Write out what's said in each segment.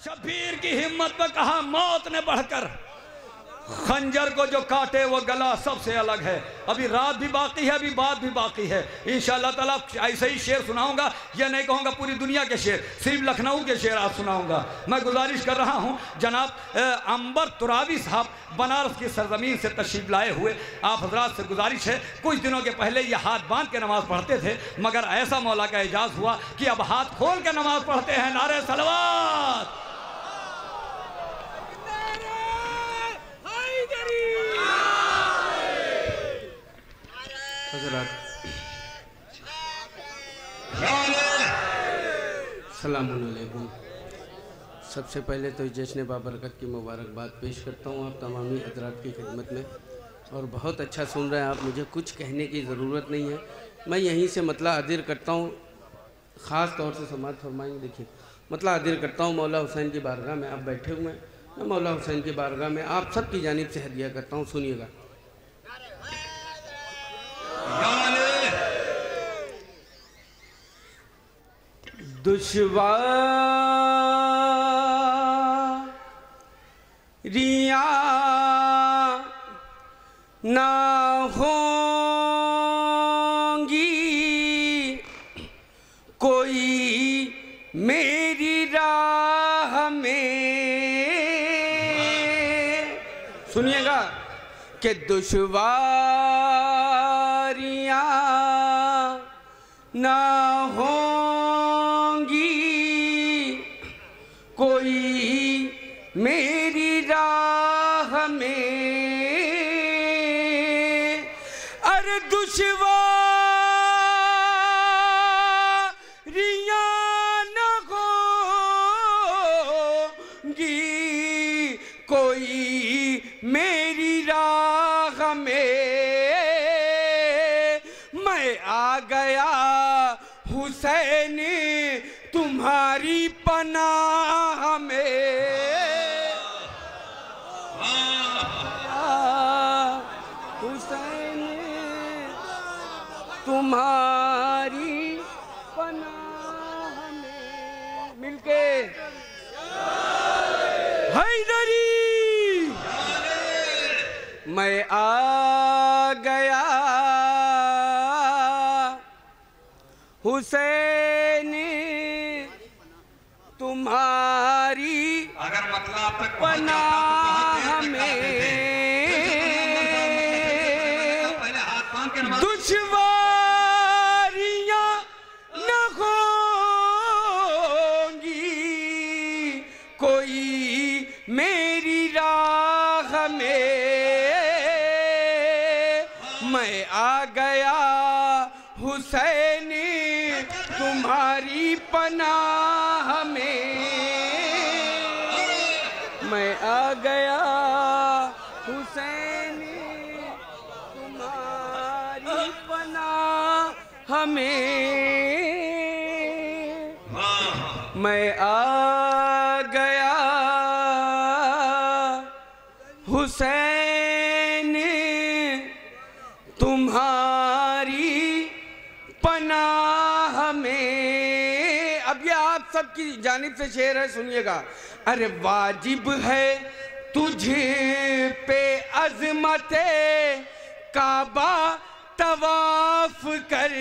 शबीर की हिम्मत में कहा मौत ने बढ़कर खंजर को जो काटे वो गला सबसे अलग है। अभी रात भी बाकी है, अभी बात भी बाकी है। इंशाअल्लाह ताला ऐसे ही शेर सुनाऊंगा, या नहीं कहूँगा पूरी दुनिया के शेर, सिर्फ लखनऊ के शेर आज सुनाऊंगा। मैं गुजारिश कर रहा हूँ जनाब अंबर तुरावी साहब बनारस की सरजमीन से तशरीफ लाए हुए, आप हजरात से गुजारिश है, कुछ दिनों के पहले ये हाथ बांध के नमाज़ पढ़ते थे, मगर ऐसा मौला का एजाज़ हुआ कि अब हाथ खोल के नमाज़ पढ़ते हैं। नारे सलवात। सलामुअलैकुम। सबसे पहले तो जश्न बाबरकत की मुबारकबाद पेश करता हूँ आप तमामी हज़रात की खिदमत में। और बहुत अच्छा सुन रहे हैं आप, मुझे कुछ कहने की ज़रूरत नहीं है, मैं यहीं से मतला अदीर करता हूँ। ख़ास तौर से समाज फरमाएंगे, देखिए मतला अदीर करता हूँ मौला हुसैन की बारगाह में। आप बैठे हुए हैं, मैं मौला हुसैन की बारगाह में आप सब की जानिब से हदिया करता हूँ, सुनिएगा। दुश्वारियाँ ना होंगी कोई मेरी राह में, सुनिएगा कि दुश्वारियाँ ना कोई मेरी राह में, अरे दुश्वारियाँ न होंगी कोई मेरी राह में, मैं आ गया हुसैन तुम्हारी पनाह में, हुसैन तुम्हारी पनाह में, मिलके हैदरी मैं आ गया हुसैन तुम्हारी अगर मतलब तक पनाह में, दुश्वारियाँ न होंगी कोई मेरी राह में, मैं आ गया हुसैन तुम्हारी पनाह में, मैं आ गया हुसैन तुम्हारी पनाह में, मैं आ गया हुसैन तुम्हारी पनाह में। अब ये आप सबकी जानिब से शेर है, सुनिएगा। अरे वाजिब है तुझे पे अज़मते काबा तवाफ कर,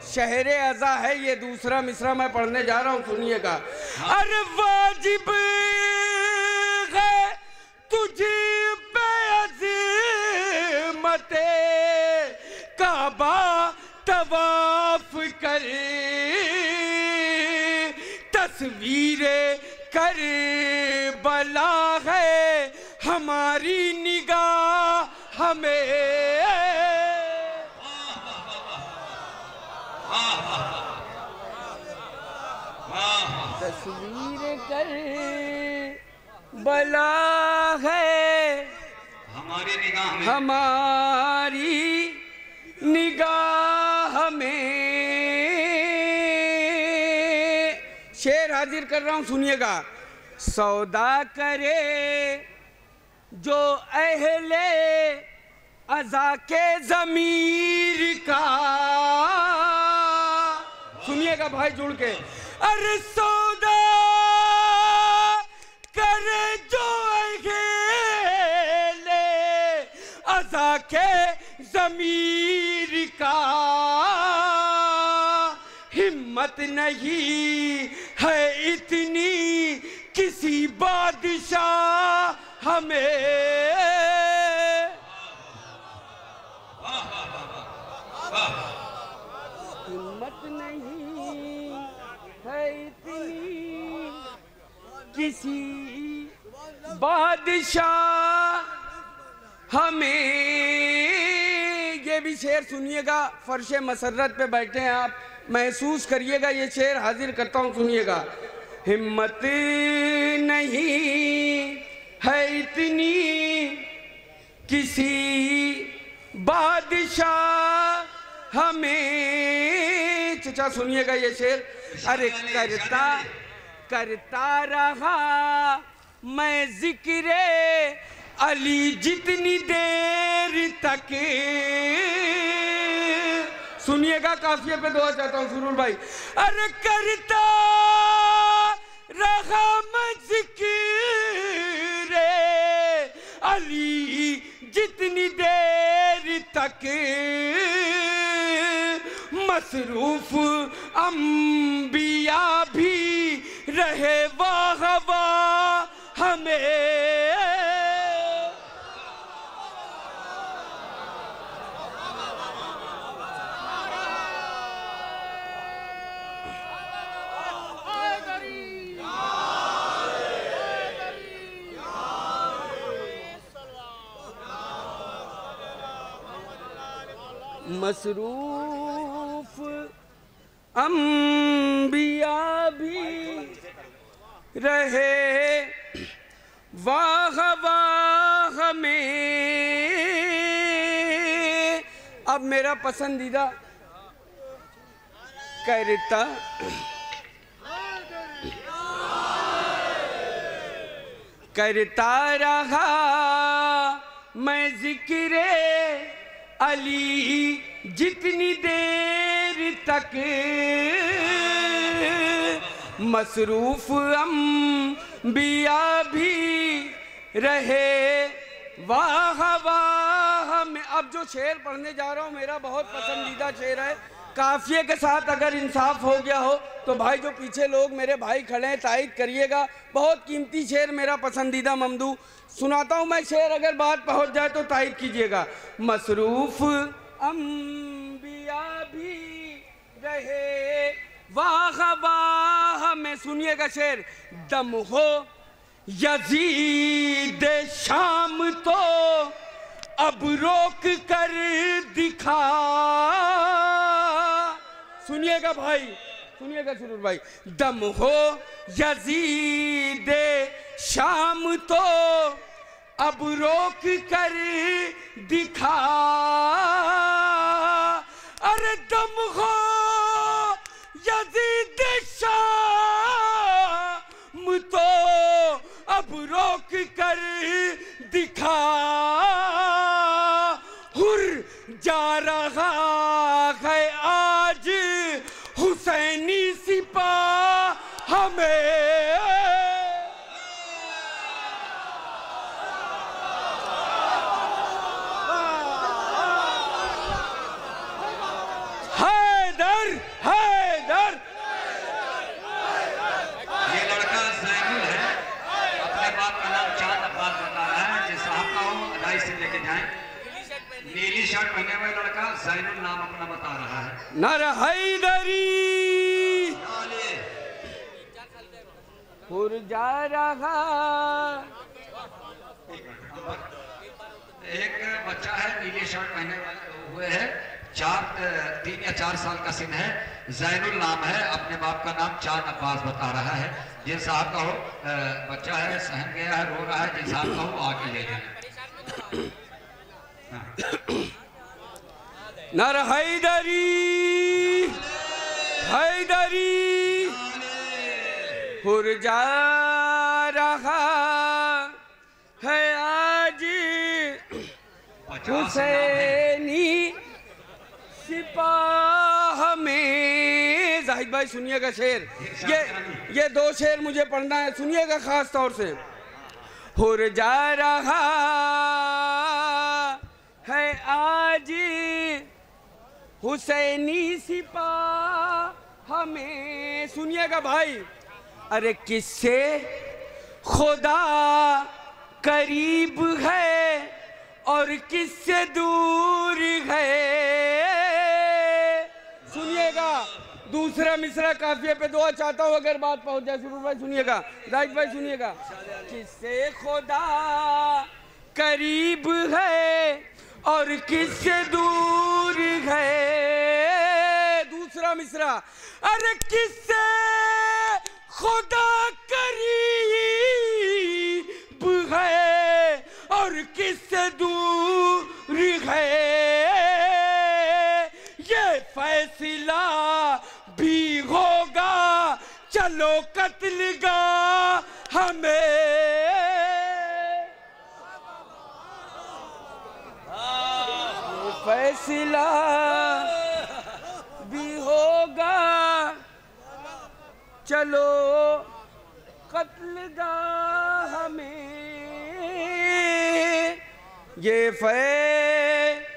शहरे अज़ा है ये दूसरा मिसरा मैं पढ़ने जा रहा हूँ, सुनिएगा। अरे वाजिब है तुझे पे अज़मते काबा तवाफ कर, तस्वीरे कर बला है हमारी निगाह हमें, तस्वीरे कर बला है हमारी निगाह में, हमारी निगाह में। शेर हाजिर कर रहा हूं, सुनिएगा। सौदा करे जो अहले अज़ा के ज़मीर का, सुनिएगा भाई जुड़ के। अरे सौदा करे जो अकेले अज़ा के ज़मीर का, हिम्मत नहीं है इतनी किसी बादशाह हमें। हिम्मत नहीं है इतनी किसी बादशाह हमें। ये भी शेर सुनिएगा, फर्शे मसरत पे बैठे हैं आप, महसूस करिएगा। ये शेर हाजिर करता हूँ, सुनिएगा। हिम्मत नहीं है इतनी किसी बादशाह हमें। चचा सुनिएगा ये शेर। अरे करता रहा मैं जिक्रे अली जितनी देर तक। सुनिएगा, काफिये पे दुआ चाहता हूँ सुरूर भाई। अरे करता रहा मैं जिक्रे अली जितनी देर तक, मसरूफ अंबिया भी रहे वाह वाह हमें। मसरूफ अंबिया भी रहे वाह वाह में। अब मेरा पसंदीदा करता रहा मैं जिक्रे अली जितनी देर तक, मसरूफ अंबिया भी रहे वाह वाह में। अब जो शेर पढ़ने जा रहा हूँ मेरा बहुत पसंदीदा शेर है। काफिये के साथ अगर इंसाफ हो गया हो तो भाई जो पीछे लोग मेरे भाई खड़े हैं तायद करिएगा। बहुत कीमती शेर, मेरा पसंदीदा ममदू सुनाता हूँ मैं शेर, अगर बात पहुँच जाए तो तायद कीजिएगा। मसरूफ अंबिया भी रहे वाह वाह में। सुनिएगा शेर। दम हो यजीद शाम तो अब रोक कर दिखा। सुनिएगा भाई, सुनिएगा सुरूर भाई। दम हो यजीद शाम तो अब रोक कर दिखा। अरे दम हो यजीद शाम तो अब रोक कर दिखा। हुर जा रहा है आज हुसैनी सिपाह हमें। हैदर हैदर। ये लड़का जैनुल है, अपने बाप का नाम चांद अब्बास बता रहा है। जिस साहब का हो अदाई से लेके जाए। नीली शर्ट पहने हुए लड़का जैनुल नाम अपना बता रहा है। नर हैदरी हुर जा रहा। एक बच्चा है नीली शर्ट पहने हुए है, 3 या 4 साल का सिन है, जैनुल नाम है, अपने बाप का नाम चांद अब्बास बता रहा है। जिन साहब का हो बच्चा है, सहम गया है, रो रहा है, जिन साहब का हो आके ले जाए। नर हैदरी हैदरी हुर जा रहा है आज हुसैनी सिपाह में। जाहिद भाई सुनिएगा शेर, ये 2 शेर मुझे पढ़ना है, सुनिएगा खास तौर से। हुर जा रहा है आज हुसैनी सिपाह हमें, सुनिएगा भाई। अरे किससे खुदा करीब है और किससे दूर है, सुनिएगा। दूसरा मिसरा काफिये पे दुआ चाहता हूँ अगर बात पहुंच जाए। सुरूर भाई सुनिएगा, राज भाई सुनिएगा। किससे खुदा करीब है और किससे दूर है, दूसरा मिसरा। अरे किससे खुदा करीब है और किससे दूर है, ये फैसला भी होगा चलो कत्लगा हमें, ये फैसला भी होगा चलो कत्लगाह में, ये फैसला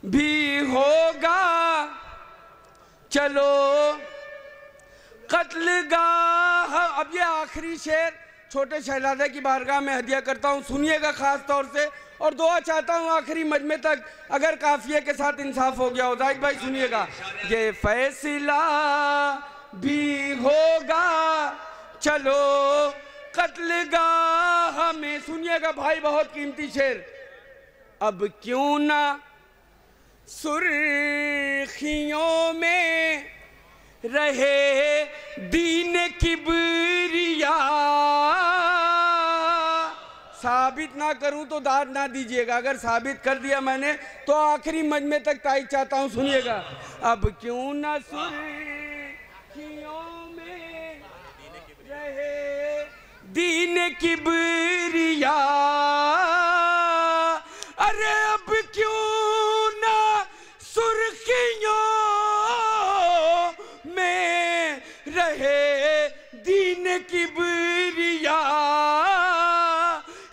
भी होगा चलो कत्लगाह। अब ये आखिरी शेर छोटे शहजादे की बारगाह में हदिया करता हूँ, सुनिएगा खास तौर से, और दुआ चाहता हूँ आखिरी मजमे तक अगर काफिये के साथ इंसाफ हो गया हो। जाहिद भाई सुनिएगा। ये फैसला भी होगा चलो कत्लगाह में, सुनिएगा भाई बहुत कीमती शेर। अब क्यों ना सुर्खियों में रहे दीन किबरिया, साबित ना करूं तो दाद ना दीजिएगा, अगर साबित कर दिया मैंने तो आखिरी मजमे तक ताईद चाहता हूं, सुनिएगा। अब क्यों ना सुर्खियों में रहे दीन किबरिया, अरे अब क्यों ना सुर्खियों में रहे दीन किबरिया,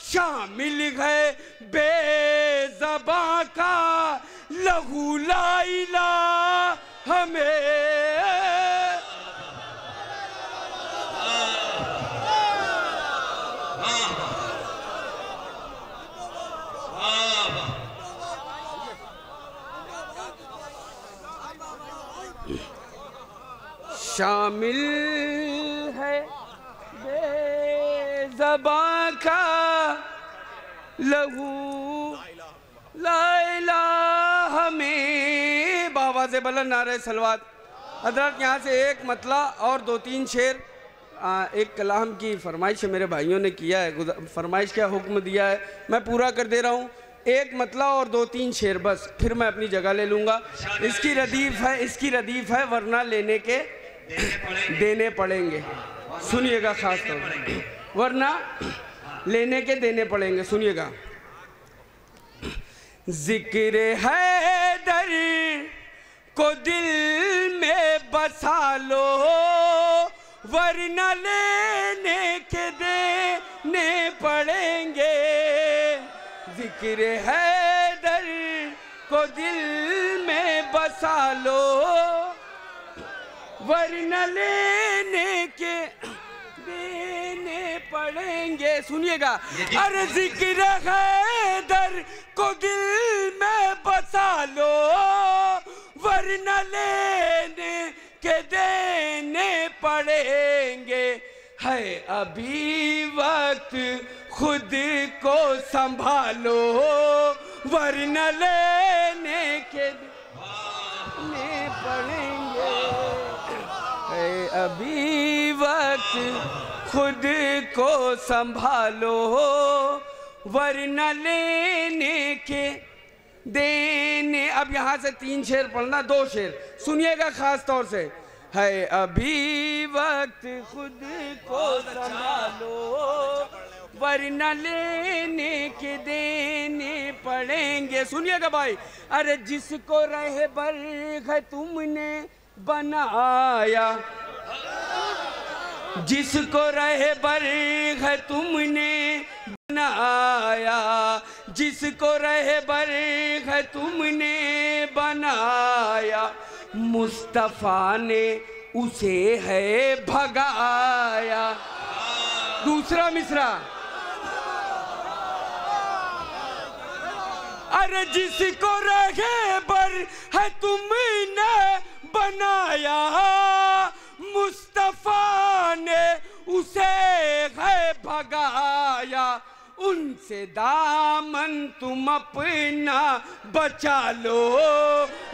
शामिल है बेज़बां का लहू ला इलाहा हमें, शामिल है बेज़बां का लहू ला इलाहा में। बाबा से बुलंद नारे सलवात। हज़रत यहाँ से एक मतला और 2-3 शेर, एक कलाम की फरमाइश मेरे भाइयों ने किया है, फरमाइश का हुक्म दिया है, मैं पूरा कर दे रहा हूँ। एक मतला और 2-3 शेर बस, फिर मैं अपनी जगह ले लूँगा। इसकी रदीफ है वरना लेने के देने पड़ेंगे, सुनिएगा खास तौर पर, वरना लेने के देने पड़ेंगे, सुनिएगा। जिक्र हैदर को दिल में बसा लो वरना लेने के देने पड़ेंगे, जिक्र हैदर को दिल में बसा लो वरना लेने के देने पड़ेंगे, सुनिएगा। अरे जिक्र हैदर को दिल में बसा लो वरना लेने के देने पड़ेंगे, है अभी वक्त खुद को संभालो वरना लेने के देने पड़ेंगे, है अभी वक्त खुद को संभालो वरना लेने के देने। अब यहाँ से 3 शेर पढ़ना, 2 शेर सुनिएगा खास तौर से। है अभी वक्त खुद को संभालो वरना लेने के देने पड़ेंगे। सुनिएगा भाई, अरे जिसको रहबर है तुमने बनाया, जिसको रहबर है तुमने बनाया, जिसको रहबर है तुमने बनाया, मुस्तफा ने उसे है भगाया। दूसरा मिसरा, अरे जिसको रहबर है तुमने बनाया, मुस्तफा ने उसे है भगाया, उनसे दामन तुम अपना बचा लो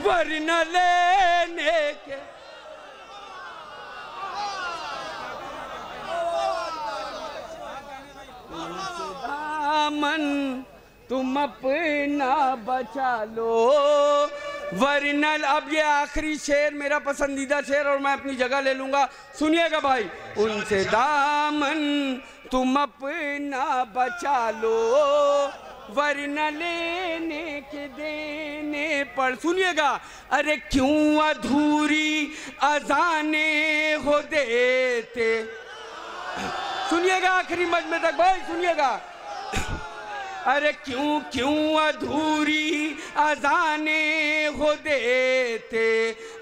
वरना लेने के। उनसे दामन तुम अपना बचा लो वरना। अब ये आखिरी शेर मेरा पसंदीदा शेर और मैं अपनी जगह ले लूंगा, सुनिएगा भाई। उनसे दामन तुम अपना बचा लो वरना लेने के देने पर। सुनिएगा, अरे क्यों अधूरी अजाने हो देते। सुनिएगा आखिरी मजमे तक भाई, सुनिएगा। अरे क्यों क्यों अधूरी अजाने हो देते,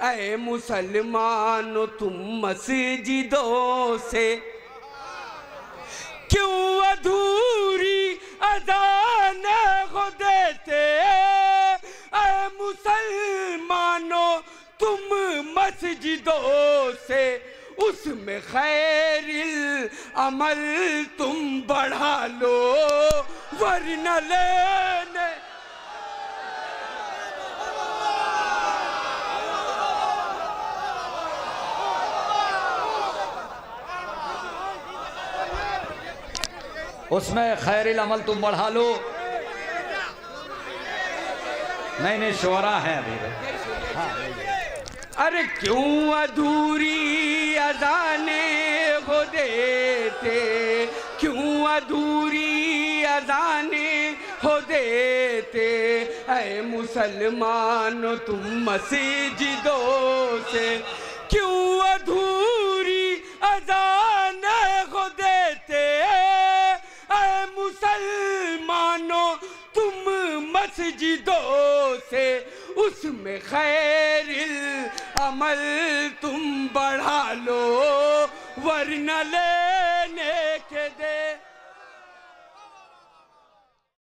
ऐ मुसलमानो तुम मस्जिदों से। क्यों अधूरी अजाने हो देते, ऐ मुसलमानो तुम मस्जिदों से। उसमें खैरिल अमल तुम बढ़ा लो वरना लेने। उसमें खैरिल अमल तुम बढ़ा लो। नहीं नहीं, शोरा है अभी। अरे क्यों अधूरी अजाने हो देते, क्यों अधूरी अजाने हो देते, ऐ मुसलमानो तुम मस्जिदों से। क्यों अधूरी अजाने हो देते, ऐ मुसलमानो तुम मस्जिदों से। उसमें खैरिल अमल तुम बढ़ा लो वरना लेने के दे।